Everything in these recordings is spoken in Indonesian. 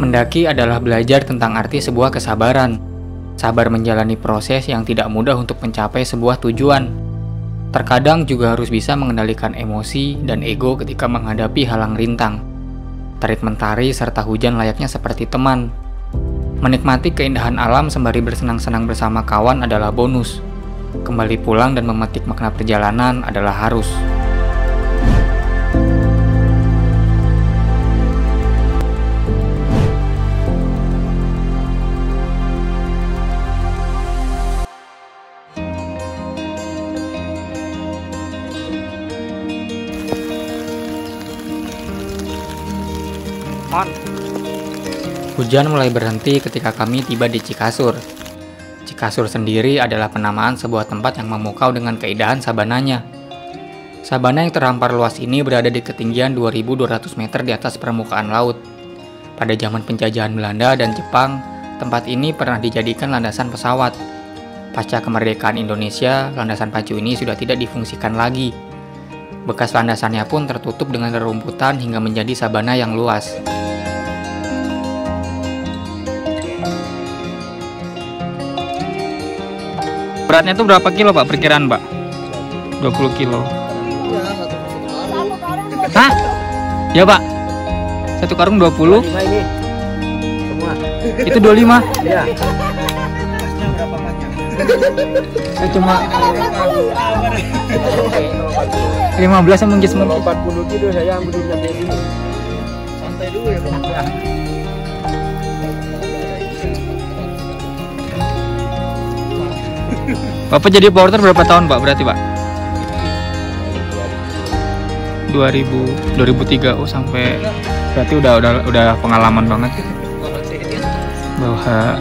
Mendaki adalah belajar tentang arti sebuah kesabaran. Sabar menjalani proses yang tidak mudah untuk mencapai sebuah tujuan. Terkadang juga harus bisa mengendalikan emosi dan ego ketika menghadapi halang rintang. Terik mentari serta hujan layaknya seperti teman. Menikmati keindahan alam sembari bersenang-senang bersama kawan adalah bonus. Kembali pulang dan memetik makna perjalanan adalah harus. Hujan mulai berhenti ketika kami tiba di Cikasur. Cikasur sendiri adalah penamaan sebuah tempat yang memukau dengan keindahan sabananya. Sabana yang terhampar luas ini berada di ketinggian 2.200 meter di atas permukaan laut. Pada zaman penjajahan Belanda dan Jepang, tempat ini pernah dijadikan landasan pesawat. Pasca kemerdekaan Indonesia, landasan pacu ini sudah tidak difungsikan lagi. Bekas landasannya pun tertutup dengan rerumputan hingga menjadi sabana yang luas. Beratnya itu berapa kilo, Pak? Perkiraan, Pak? 20 kilo. Hah? Ya, Pak. Satu karung 20. Ini semua. Itu 25. Iya. Saya cuma 15 yang mungkin semua. 40 kilo saya ambil sampai sini. Santai dulu ya, Bang. Bapak jadi porter berapa tahun, Pak? Berarti, Pak? 2003. Oh, sampai berarti udah pengalaman banget. Bahwa Pak,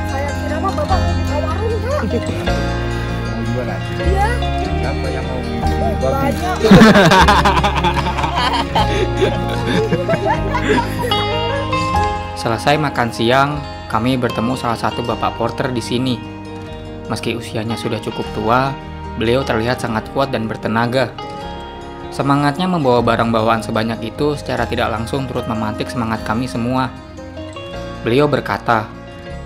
saya kira mah Bapak mau buka warung, Pak. Mau jualan? Iya. Siapa yang mau beli babi? Banyak. Selesai makan siang, kami bertemu salah satu bapak porter di sini. Meski usianya sudah cukup tua, beliau terlihat sangat kuat dan bertenaga. Semangatnya membawa barang bawaan sebanyak itu secara tidak langsung turut memantik semangat kami semua. Beliau berkata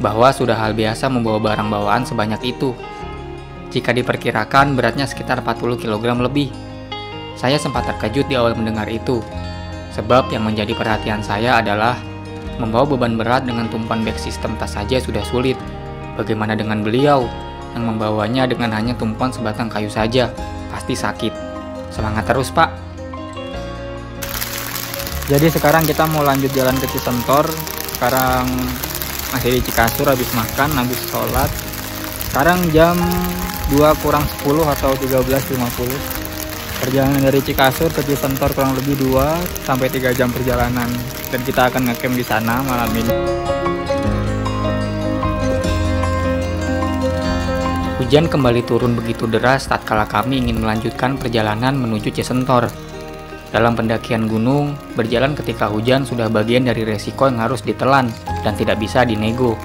bahwa sudah hal biasa membawa barang bawaan sebanyak itu. Jika diperkirakan beratnya sekitar 40 kg lebih. Saya sempat terkejut di awal mendengar itu. Sebab yang menjadi perhatian saya adalah membawa beban berat dengan tumpuan bag sistem tas saja sudah sulit. Bagaimana dengan beliau yang membawanya dengan hanya tumpuan sebatang kayu saja? Pasti sakit. Semangat terus, Pak. Jadi sekarang kita mau lanjut jalan ke Cisentor. Sekarang masih di Cikasur, habis makan, habis sholat. Sekarang jam 2:10 atau 13:50. Perjalanan dari Cikasur ke Cisentor kurang lebih 2-3 jam perjalanan, dan kita akan ngecamp di sana malam ini. Hujan kembali turun begitu deras tatkala kami ingin melanjutkan perjalanan menuju Cisentor. Dalam pendakian gunung, berjalan ketika hujan sudah bagian dari resiko yang harus ditelan dan tidak bisa dinego.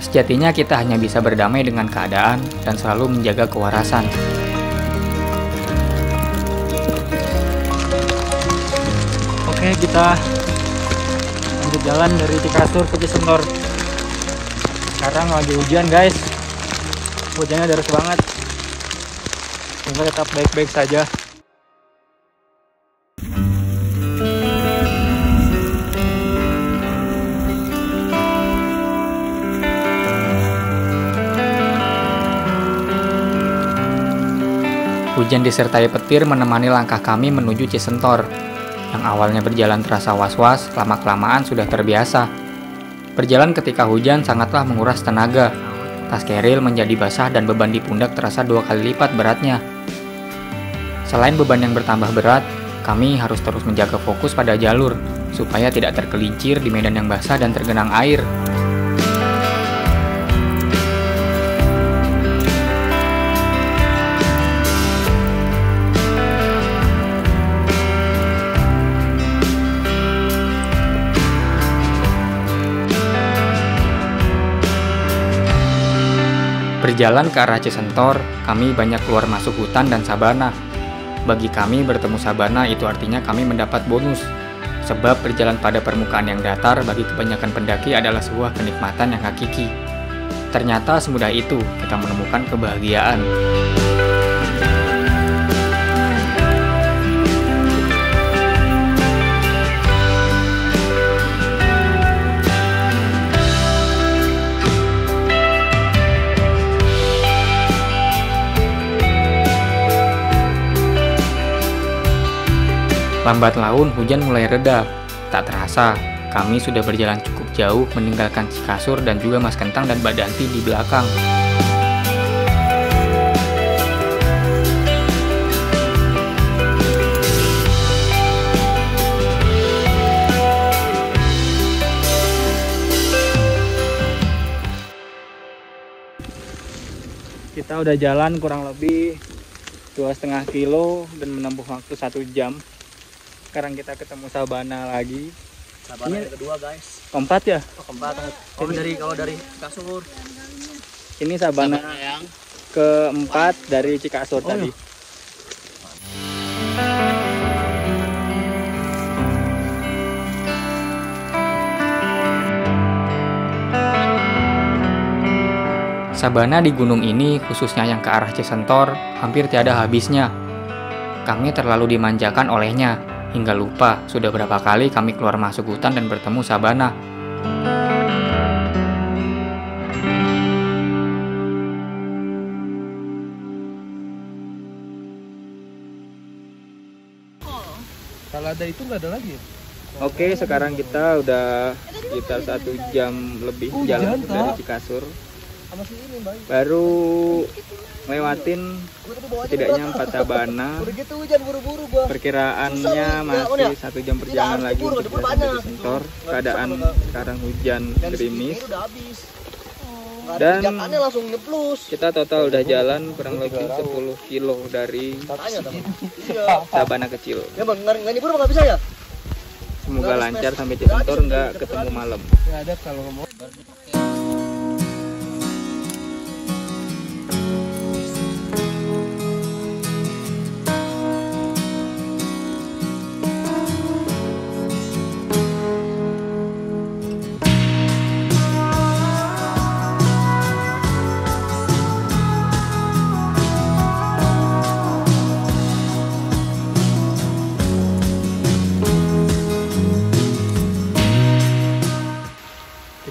Sejatinya kita hanya bisa berdamai dengan keadaan dan selalu menjaga kewarasan. Oke, kita lanjut jalan dari Cikasur ke Cisentor. Sekarang lagi hujan, guys. Hujannya deras banget. Semoga tetap baik-baik saja. Hujan disertai petir menemani langkah kami menuju Cisentor. Yang awalnya berjalan terasa was-was, lama-kelamaan sudah terbiasa. Berjalan ketika hujan sangatlah menguras tenaga. Tas keril menjadi basah dan beban di pundak terasa 2 kali lipat beratnya. Selain beban yang bertambah berat, kami harus terus menjaga fokus pada jalur, supaya tidak tergelincir di medan yang basah dan tergenang air. Berjalan ke arah Cisentor, kami banyak keluar masuk hutan dan sabana. Bagi kami bertemu sabana itu artinya kami mendapat bonus. Sebab berjalan pada permukaan yang datar bagi kebanyakan pendaki adalah sebuah kenikmatan yang hakiki. Ternyata semudah itu kita menemukan kebahagiaan. Lambat laun hujan mulai reda. Tak terasa, kami sudah berjalan cukup jauh meninggalkan Cikasur dan juga Mas Kentang dan Mbak Danti di belakang. Kita udah jalan kurang lebih 2,5 kilo dan menempuh waktu 1 jam. Sekarang kita ketemu Sabana lagi. Sabana yang kedua, guys. Keempat ya? Keempat. Kalau dari Kasur. Ini Sabana yang keempat dari Cikasur tadi. Sabana di gunung ini, khususnya yang ke arah Cisentor, hampir tiada habisnya. Kami terlalu dimanjakan olehnya, hingga lupa sudah berapa kali kami keluar masuk hutan dan bertemu Sabana. kalau ada itu nggak ada lagi ya? Oke, sekarang kita udah sekitar 1 jam lebih jalan dari Cikasur. Sama si ini, Bang. Baru lewatin setidaknya 4 Sabana. Udah gitu hujan buru-buru gua. Perkiraannya masih 1 jam perjalanan lagi untuk sampai Sentor. Keadaan sekarang hujan gerimis. Dan langsung ngeplus. kita total udah jalan kurang lebih 10 kilo dari Sabana kecil. Ya bang, nggak nyebur nggak bisa ya? Semoga lancar sampai Cisentor, nggak ketemu malam. Ya ada kalau mau.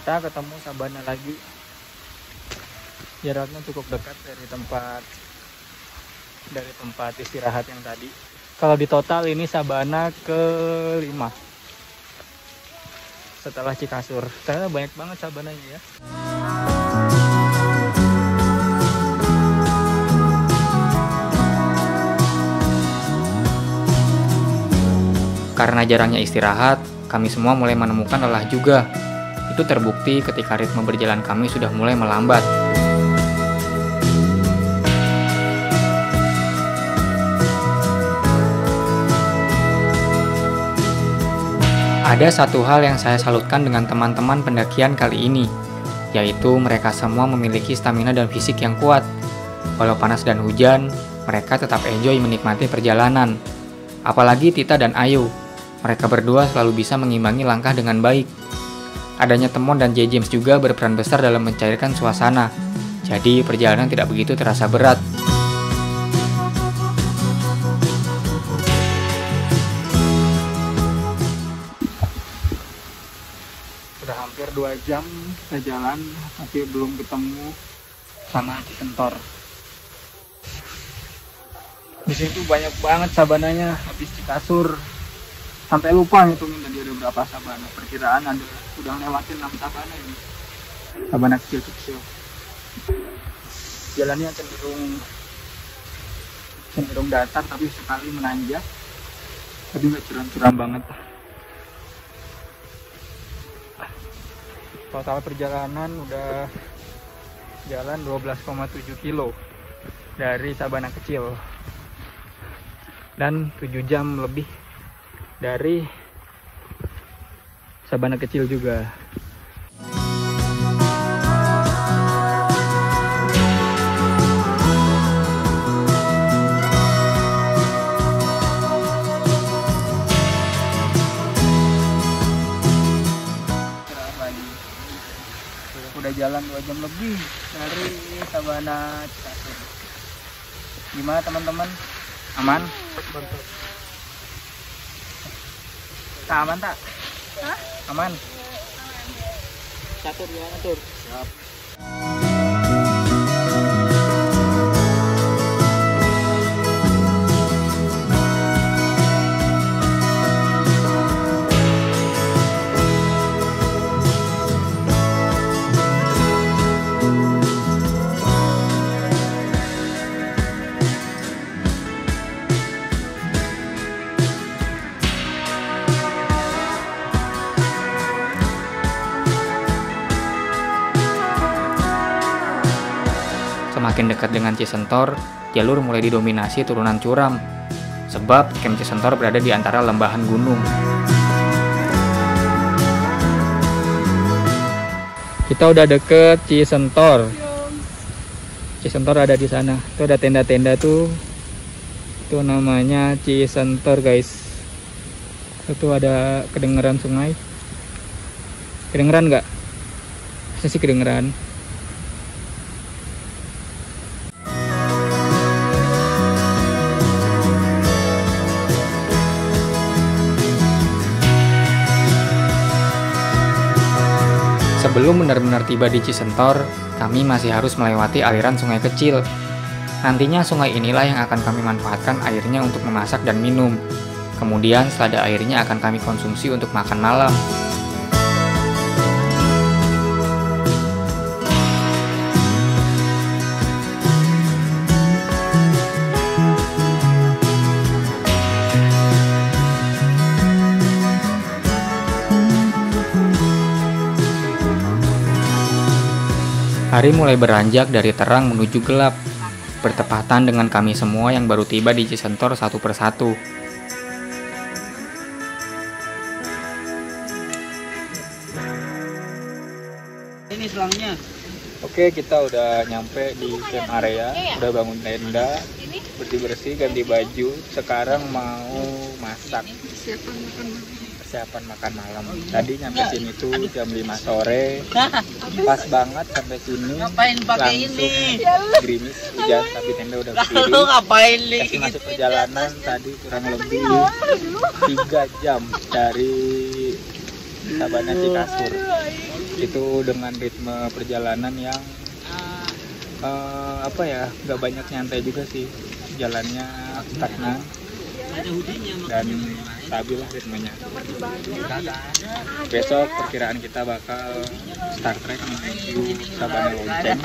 Kita ketemu Sabana lagi. Jaraknya cukup dekat dari tempat istirahat yang tadi. Kalau di total ini Sabana ke-5 setelah Cikasur. Ternyata banyak banget Sabananya ya. Karena jarangnya istirahat, kami semua mulai menemukan lelah juga. Itu terbukti ketika ritme berjalan kami sudah mulai melambat. Ada satu hal yang saya salutkan dengan teman-teman pendakian kali ini, yaitu mereka semua memiliki stamina dan fisik yang kuat. Walau panas dan hujan, mereka tetap enjoy menikmati perjalanan. Apalagi Tita dan Ayu, mereka berdua selalu bisa mengimbangi langkah dengan baik. Adanya Temon dan J. James juga berperan besar dalam mencairkan suasana. Jadi perjalanan tidak begitu terasa berat. Sudah hampir 2 jam kita jalan, tapi belum ketemu sama Cisentor. Di situ banyak banget sabananya, habis Cikasur. Sampai lupa ngitungin tadi ada berapa sabana. Perkiraan ada udah lewatin 6 sabana ini. Sabana kecil-kecil. Jalannya cenderung datar tapi sekali menanjak. Tapi nggak curam-curam banget. Total perjalanan udah jalan 12,7 kilo dari Sabana kecil. Dan 7 jam lebih dari Sabana kecil juga. jalan 2 jam lebih dari Sabana Cikasur. Gimana teman-teman? Aman? Tak aman tak? Hah? Aman? Catur gimana tur? Siap. Semakin dekat dengan Cisentor, jalur mulai didominasi turunan curam. Sebab camp Cisentor berada di antara lembahan gunung. Kita udah deket Cisentor. Cisentor ada di sana. Itu ada tenda-tenda tuh. Itu namanya Cisentor, guys. Itu ada kedengeran sungai. Kedengeran nggak? Saya sih kedengeran. Sebelum benar-benar tiba di Cisentor, kami masih harus melewati aliran sungai kecil. Nantinya sungai inilah yang akan kami manfaatkan airnya untuk memasak dan minum. Kemudian selada airnya akan kami konsumsi untuk makan malam. Hari mulai beranjak dari terang menuju gelap, bertepatan dengan kami semua yang baru tiba di Cisentor satu persatu. Ini selangnya. Oke, kita udah nyampe di camp area, udah bangun tenda, bersih-bersih, ganti baju. Sekarang mau masak. Persiapan makan malam. Tadi nyampe sini tuh jam 5 sore. Pas banget sampai sini. Ngapain pakai langsung ini? gerimis, hujan, tapi tenda udah berdiri. Lu ngapain li? Kasih masuk perjalanan tadi kurang lebih 3 jam dari Sabana Cikasur. Itu dengan ritme perjalanan yang nggak banyak nyantai juga sih, jalannya stagnan dan stabil lah ritmenya. Besok perkiraan kita bakal start trek menuju Sabana Lonceng.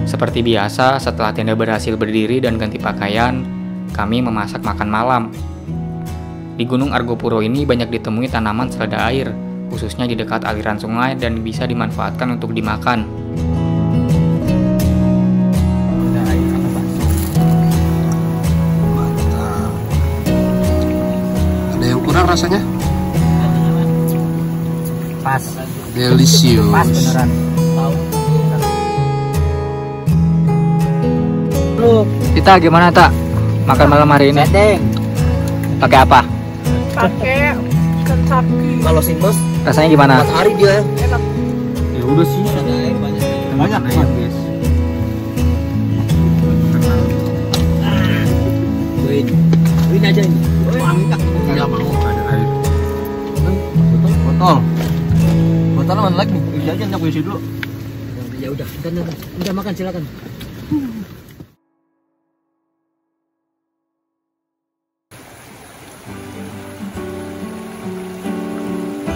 Seperti biasa, setelah tenda berhasil berdiri dan ganti pakaian, kami memasak makan malam. Di Gunung Argopuro ini banyak ditemui tanaman selada air, khususnya di dekat aliran sungai dan bisa dimanfaatkan untuk dimakan. Ada yang kurang rasanya? Pas. Delicious. Pas beneran. Kita gimana tak makan malam hari ini? Pakai apa? Pakai ikan sapi. Kalau sing bos, Rasanya gimana? 4 hari dia. Enak. Ya udah sih. Ada air banyak. Banyak ayam guys. Ini aja ini. Nggak mau ada air. Botol. Botol mana lagi nih? Ini aja aku isi dulu. Ya udah, udah makan silakan.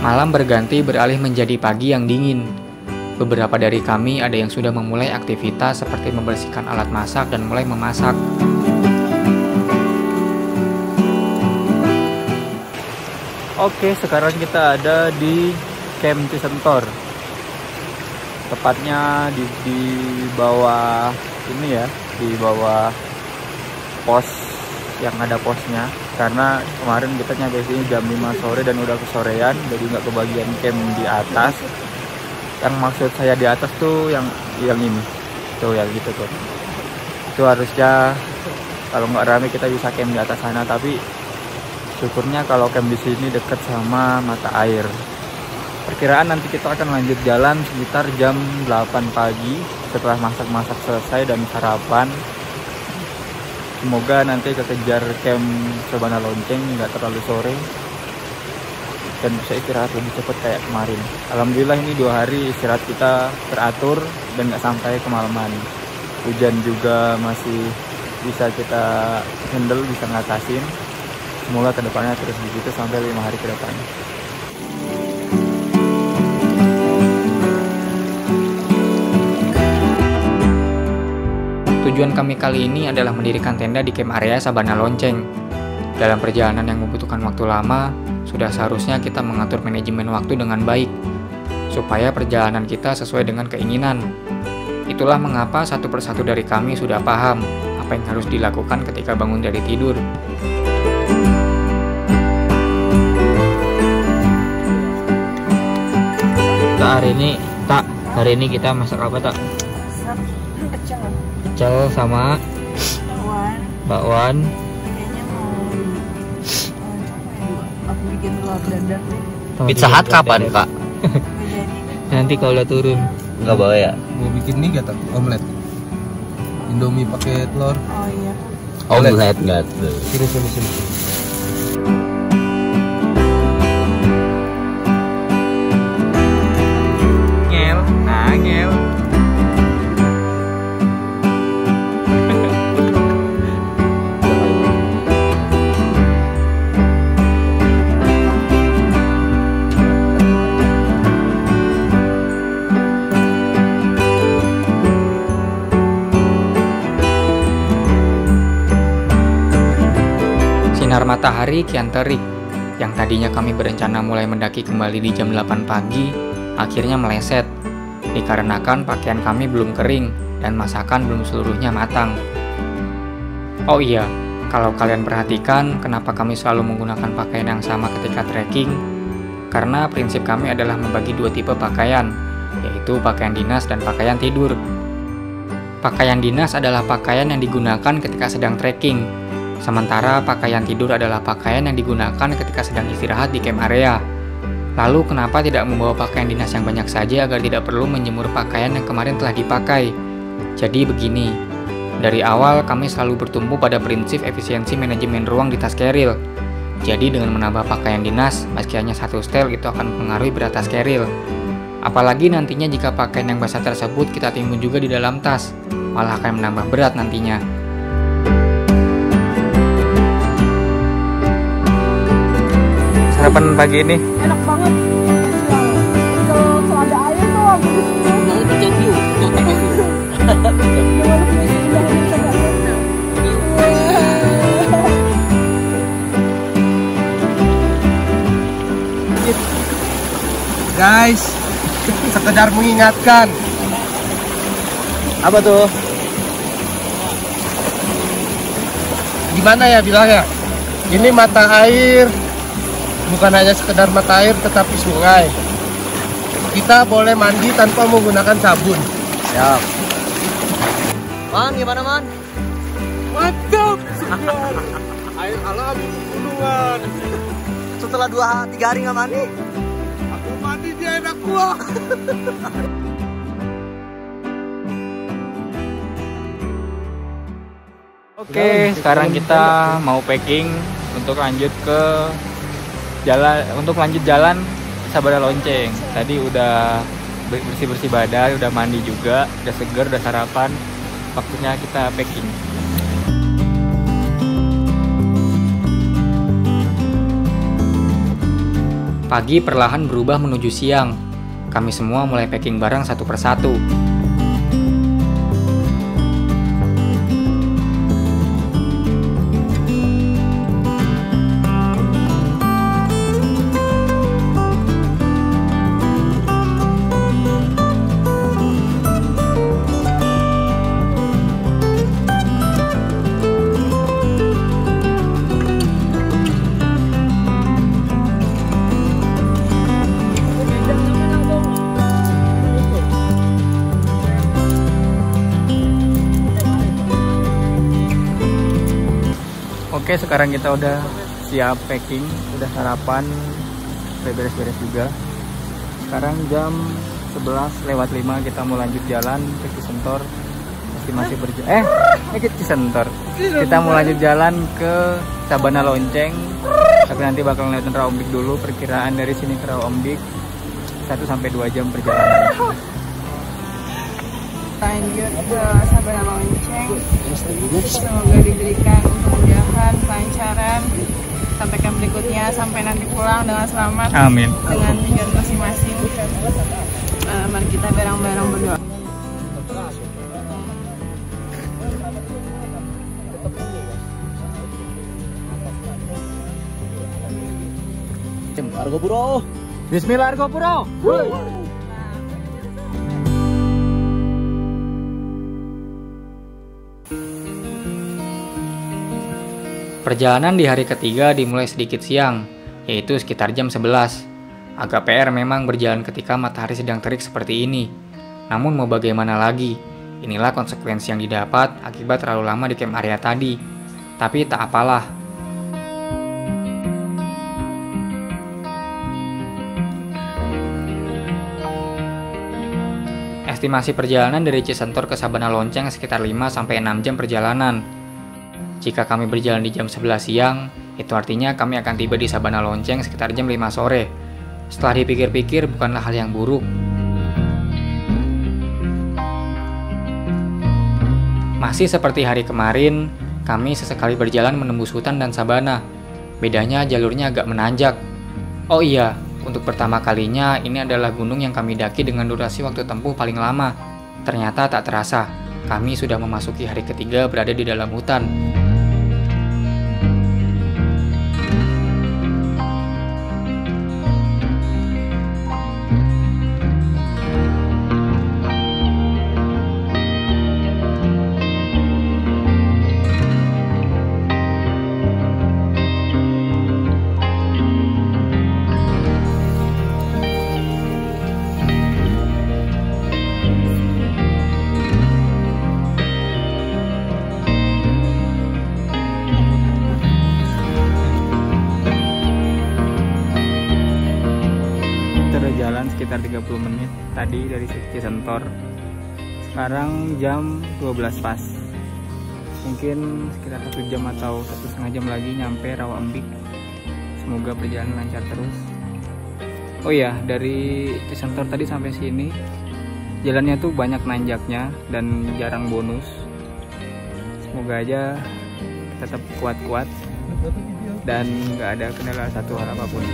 Malam berganti beralih menjadi pagi yang dingin. Beberapa dari kami ada yang sudah memulai aktivitas seperti membersihkan alat masak dan mulai memasak. Oke, sekarang kita ada di Camp Cisentor. Tepatnya di bawah ini ya, di bawah pos yang ada posnya. karena kemarin kita nyampe sini jam 5 sore dan udah kesorean, jadi nggak kebagian camp di atas. Yang maksud saya di atas tuh yang ini tuh, yang gitu tuh. Itu harusnya kalau nggak rame kita bisa camp di atas sana, tapi syukurnya kalau camp di sini dekat sama mata air. Perkiraan nanti kita akan lanjut jalan sekitar jam 8 pagi setelah masak-masak selesai dan sarapan. Semoga nanti kekejar camp Sabana Lonceng nggak terlalu sore dan bisa istirahat lebih cepat kayak kemarin. Alhamdulillah ini 2 hari istirahat kita teratur dan nggak sampai kemalaman. Hujan juga masih bisa kita handle, bisa ngatasin. Semoga kedepannya terus begitu sampai 5 hari ke depan. Tujuan kami kali ini adalah mendirikan tenda di camp area Sabana Lonceng. Dalam perjalanan yang membutuhkan waktu lama, sudah seharusnya kita mengatur manajemen waktu dengan baik, supaya perjalanan kita sesuai dengan keinginan. Itulah mengapa satu persatu dari kami sudah paham apa yang harus dilakukan ketika bangun dari tidur. Hari ini kita masak apa tak? Pecel sama bakwan. Kayaknya mau aku bikin telur dadar. Pizza Hut kapan kak? Nanti kalau udah turun. Nggak bawa ya? Mau bikin nih gak tak? Omelet. Indomie pakai telur. Oh iya. Omelet nggak tuh. Sini. Ngel. Sinar matahari kian terik. Yang tadinya kami berencana mulai mendaki kembali di jam 8 pagi, akhirnya meleset. Dikarenakan pakaian kami belum kering dan masakan belum seluruhnya matang. Oh iya, kalau kalian perhatikan kenapa kami selalu menggunakan pakaian yang sama ketika trekking, karena prinsip kami adalah membagi 2 tipe pakaian, yaitu pakaian dinas dan pakaian tidur. Pakaian dinas adalah pakaian yang digunakan ketika sedang trekking, sementara pakaian tidur adalah pakaian yang digunakan ketika sedang istirahat di camp area. Lalu kenapa tidak membawa pakaian dinas yang banyak saja agar tidak perlu menjemur pakaian yang kemarin telah dipakai? Jadi begini, dari awal kami selalu bertumpu pada prinsip efisiensi manajemen ruang di tas keril. Jadi dengan menambah pakaian dinas, meski hanya 1 setel itu akan mempengaruhi berat tas keril. Apalagi nantinya jika pakaian yang basah tersebut kita timbun juga di dalam tas, malah akan menambah berat nantinya. Sarapan pagi ini Enak banget. Kalau ada air tuh aku di sini. Mau bikin view. Guys, sekedar mengingatkan. Apa tuh? Gimana ya bilangnya? Ini mata air, bukan hanya sekedar mata air tetapi sungai. Kita boleh mandi tanpa menggunakan sabun. Siap. Man, gimana man? Mantap, segar. Air alami pegunungan. Setelah 2-3 hari nggak mandi? Aku mandi dia enak kuah. Oke, sekarang kita mau packing untuk lanjut ke jalan Sabana Lonceng. Tadi udah bersih-bersih badan, udah mandi juga, udah seger, udah sarapan. Waktunya kita packing. Pagi perlahan berubah menuju siang. Kami semua mulai packing barang satu persatu. Oke, sekarang kita udah siap packing, udah sarapan, udah beres-beres juga. Sekarang jam 11:05 kita mau lanjut jalan ke Cisentor. Masih berjalan ke Cisentor. Kita mau lanjut jalan ke Sabana Lonceng. Tapi nanti bakal ngeliatin Rawombik dulu. Perkiraan dari sini ke Rawombik 1-2 jam perjalanan. Lanjut ke Sabana Lonceng. Semoga diberikan kemudahan, kelancaran sampai camp berikutnya, sampai nanti pulang dengan selamat. Amin. Dengan tujuan masing-masing. Mari kita bareng-bareng berdoa. Argo Puro. Bismillah Argo Puro. Perjalanan di hari ketiga dimulai sedikit siang, yaitu sekitar jam 11. Agak PR memang berjalan ketika matahari sedang terik seperti ini. Namun mau bagaimana lagi? Inilah konsekuensi yang didapat akibat terlalu lama di camp area tadi. Tapi tak apalah. Estimasi perjalanan dari Cisentor ke Sabana Lonceng sekitar 5-6 jam perjalanan. Jika kami berjalan di jam 11 siang, itu artinya kami akan tiba di Sabana Lonceng sekitar jam 5 sore. Setelah dipikir-pikir, bukanlah hal yang buruk. Masih seperti hari kemarin, kami sesekali berjalan menembus hutan dan sabana. Bedanya jalurnya agak menanjak. Oh iya, untuk pertama kalinya ini adalah gunung yang kami daki dengan durasi waktu tempuh paling lama. Ternyata tak terasa, kami sudah memasuki hari ketiga berada di dalam hutan. Jalan sekitar 30 menit tadi dari Cisentor. Sekarang jam 12 pas. Mungkin sekitar 1 jam atau 1,5 jam lagi nyampe Rawombik. Semoga perjalanan lancar terus. Oh iya, dari Cisentor tadi sampai sini jalannya tuh banyak nanjaknya dan jarang bonus. Semoga aja tetap kuat-kuat dan nggak ada kendala satu hal apapun.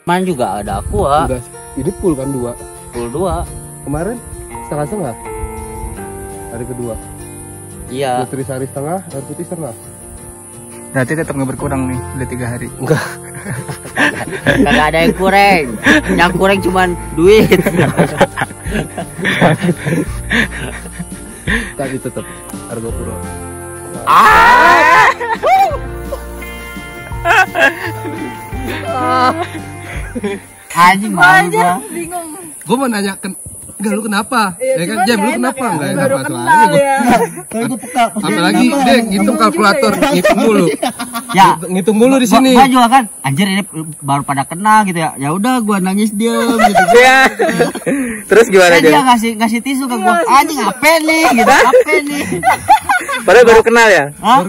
Kemarin juga ada aqua. Udah, ini full kan 2. Full 2. Kemarin setengah-setengah. Hari kedua. Iya. Nutrisari setengah, air putih setengah. Berarti tetap nggak berkurang nih, udah 3 hari. Enggak. Kagak ada yang kurang. Yang kurang cuman duit. Tadi tetap Argo Puro. Anjing malu gua. Bingung. Gue mau nanya enggak lu kenapa? Ya kan Jam lu kenapa? Enggak enak Baru masuk kenal aja ya. apalagi dia ngitung kalkulator, ngitung mulu. Ya. Ngitung mulu di sini. Gua juga kan anjir ini baru pada kenal gitu ya. Ya udah gua nangis diem gitu. Ya. Terus gimana Dia ngasih tisu ke gua. Anjing apa nih gitu. Apa nih? Padahal baru kenal ya? Hah?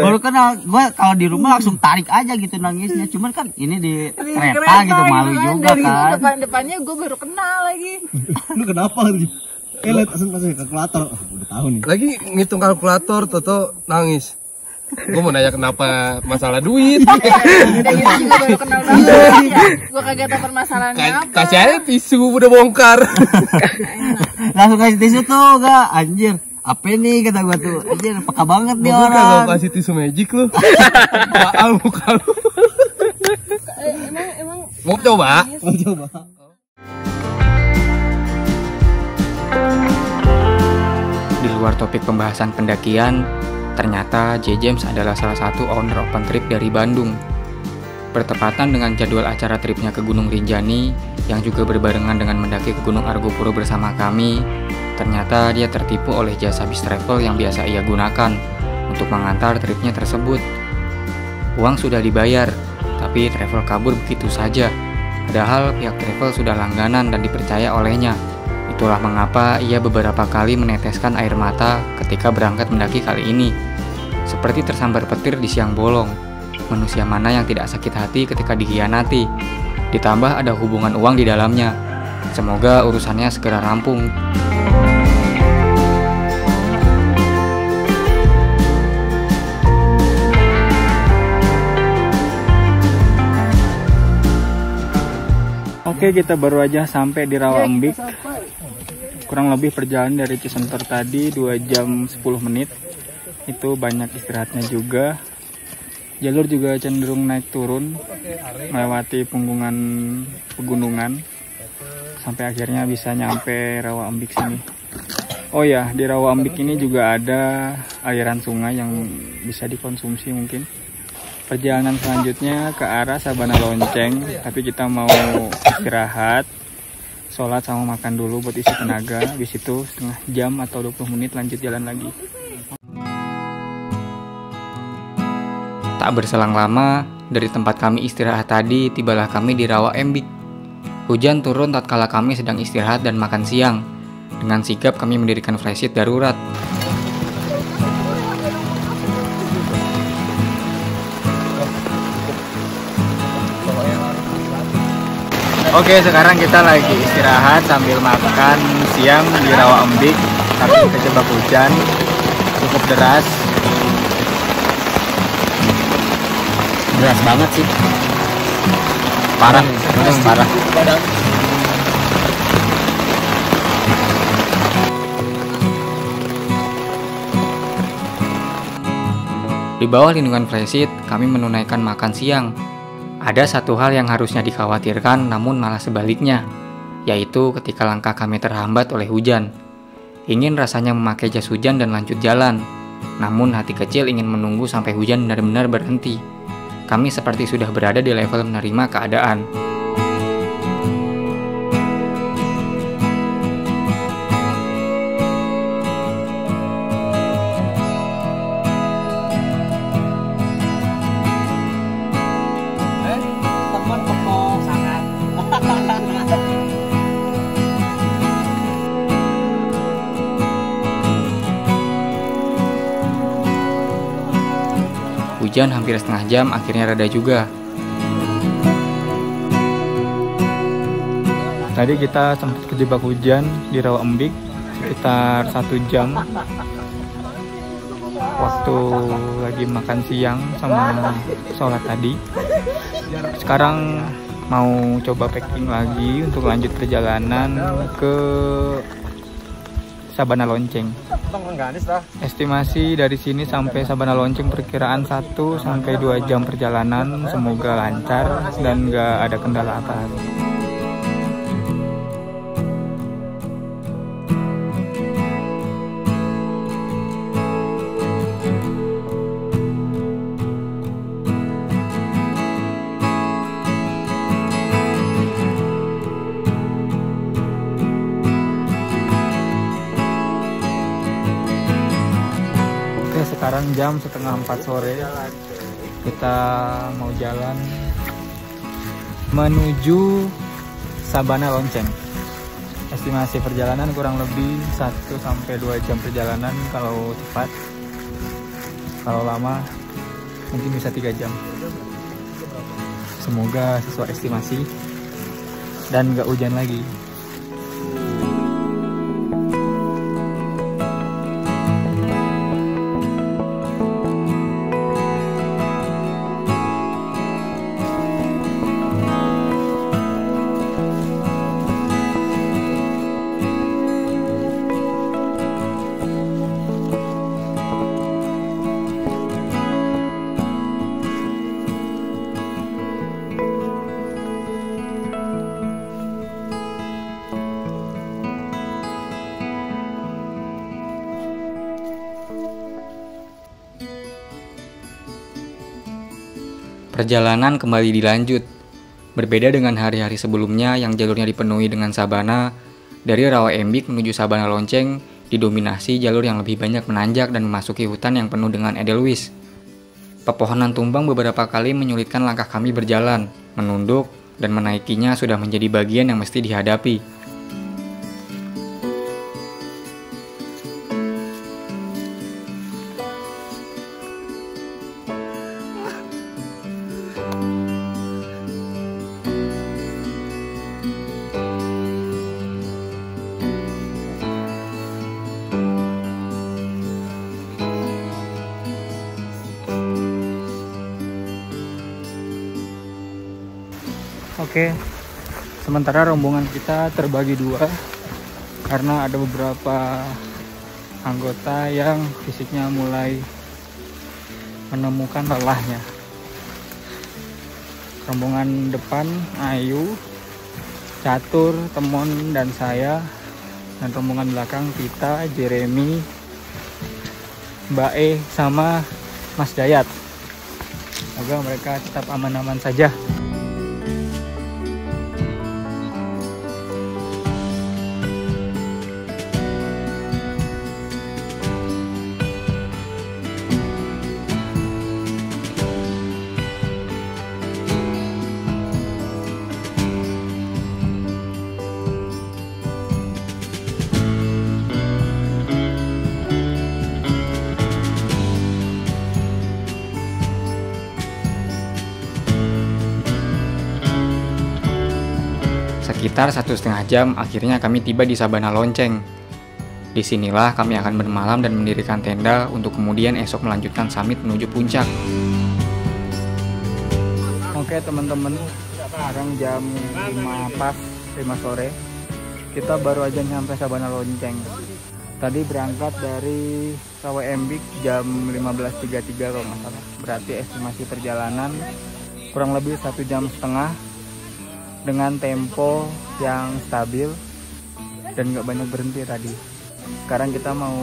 Baru kenal. Gua kalau di rumah langsung tarik aja gitu nangisnya. Cuman kan ini di kereta gitu malu juga dari kan. depannya gue baru kenal lagi. Lu kenapa lagi? Lihat langsung kalkulator. Udah tahu nih. Lagi ngitung kalkulator, Toto nangis. Gue mau nanya kenapa masalah duit. Udah gitu juga baru kenal banget. Gue kagak tahu permasalahannya apa. Kasih aja tisu udah bongkar. Langsung kasih tisu tuh gak anjir. Apa nih kata gua tuh, aja peka banget nih Gua orang. kagak kasih tisu magic lu. Baal muka lu. Emang Mau coba? Mau coba. Di luar topik pembahasan pendakian, ternyata J. James adalah salah satu owner open trip dari Bandung. Bertepatan dengan jadwal acara tripnya ke Gunung Rinjani, yang juga berbarengan dengan mendaki ke Gunung Argopuro bersama kami, ternyata dia tertipu oleh jasa bis travel yang biasa ia gunakan untuk mengantar tripnya tersebut. Uang sudah dibayar, tapi travel kabur begitu saja. Padahal pihak travel sudah langganan dan dipercaya olehnya. Itulah mengapa ia beberapa kali meneteskan air mata ketika berangkat mendaki kali ini. Seperti tersambar petir di siang bolong. Manusia mana yang tidak sakit hati ketika dikhianati? Ditambah ada hubungan uang di dalamnya. Semoga urusannya segera rampung. Oke, kita baru aja sampai di Rawa Embik. Kurang lebih perjalanan dari Cisenter tadi 2 jam 10 menit. Itu banyak istirahatnya juga. Jalur juga cenderung naik turun, melewati punggungan pegunungan, sampai akhirnya bisa nyampe Rawa Embik sini. Oh ya, di Rawa Embik ini juga ada aliran sungai yang bisa dikonsumsi mungkin. Perjalanan selanjutnya ke arah Sabana Lonceng, tapi kita mau istirahat, sholat sama makan dulu buat isi tenaga. Habis itu setengah jam atau 20 menit lanjut jalan lagi. Tak berselang lama, dari tempat kami istirahat tadi, tibalah kami di Rawa Embik. Hujan turun tatkala kami sedang istirahat dan makan siang. Dengan sigap kami mendirikan flashlight darurat. Oke, sekarang kita lagi istirahat sambil makan siang di Rawa Embik. Tapi kejebak hujan, cukup deras. Deras banget sih. Parah, parah. Di bawah lindungan flashlight, kami menunaikan makan siang. Ada satu hal yang harusnya dikhawatirkan, namun malah sebaliknya, yaitu ketika langkah kami terhambat oleh hujan. Ingin rasanya memakai jas hujan dan lanjut jalan, namun hati kecil ingin menunggu sampai hujan benar-benar berhenti. Kami seperti sudah berada di level menerima keadaan. Teman toko sangat. Hujan hampir setengah jam akhirnya reda juga. Tadi kita sempat kejebak hujan di Rawa Embik sekitar 1 jam. Waktu lagi makan siang sama sholat tadi. Sekarang mau coba packing lagi untuk lanjut perjalanan ke Sabana Lonceng. Estimasi dari sini sampai Sabana Lonceng perkiraan 1 sampai 2 jam perjalanan. Semoga lancar dan gak ada kendala apa. Sekarang jam setengah 4 sore, kita mau jalan menuju Sabana Lonceng. Estimasi perjalanan kurang lebih 1 sampai 2 jam perjalanan kalau cepat. Kalau lama mungkin bisa 3 jam. Semoga sesuai estimasi dan gak hujan lagi. Perjalanan kembali dilanjut. Berbeda dengan hari-hari sebelumnya yang jalurnya dipenuhi dengan sabana, dari Rawaimbik menuju Sabana Lonceng didominasi jalur yang lebih banyak menanjak dan memasuki hutan yang penuh dengan edelweiss. Pepohonan tumbang beberapa kali menyulitkan langkah kami berjalan, menunduk, dan menaikinya sudah menjadi bagian yang mesti dihadapi. Oke, sementara rombongan kita terbagi dua karena ada beberapa anggota yang fisiknya mulai menemukan lelahnya. Rombongan depan Ayu, Catur, Temon, dan saya, dan rombongan belakang kita, Jeremy, Mbak E, sama Mas Dayat. Semoga mereka tetap aman-aman saja. Sekitar 1,5 jam akhirnya kami tiba di Sabana Lonceng. Disinilah kami akan bermalam dan mendirikan tenda untuk kemudian esok melanjutkan summit menuju puncak. Oke teman-teman, sekarang jam 5 pas, 5 sore. Kita baru aja nyampe Sabana Lonceng. Tadi berangkat dari Rawaimbik jam 15.33 kalau nggak salah. Berarti estimasi perjalanan kurang lebih 1,5 jam dengan tempo yang stabil dan nggak banyak berhenti tadi. Sekarang kita mau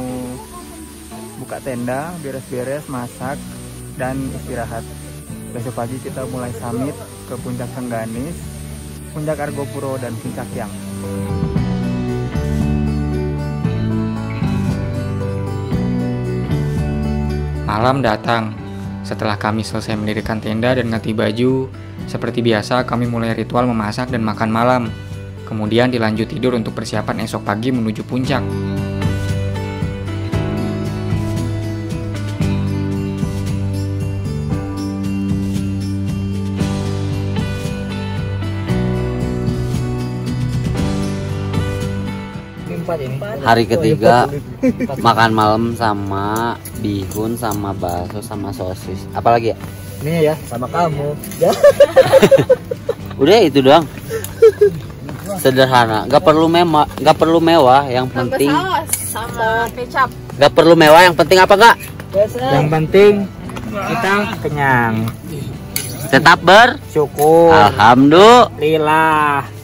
buka tenda, beres-beres, masak, dan istirahat. Besok pagi kita mulai summit ke Puncak Sengganis, Puncak Argopuro, dan Puncak Yang. Malam datang. Setelah kami selesai mendirikan tenda dan ganti baju, seperti biasa kami mulai ritual memasak dan makan malam. Kemudian dilanjut tidur untuk persiapan esok pagi menuju puncak. Hari ketiga makan malam sama bihun sama bakso sama sosis. Apalagi ya? Ini ya sama kamu. Udah itu doang. Sederhana, nggak perlu mewah, yang penting sama kecap. nggak perlu mewah, yang penting apa nggak? Yang penting kita kenyang. Tetap bersyukur. Syukur. Alhamdulillah. Lillah.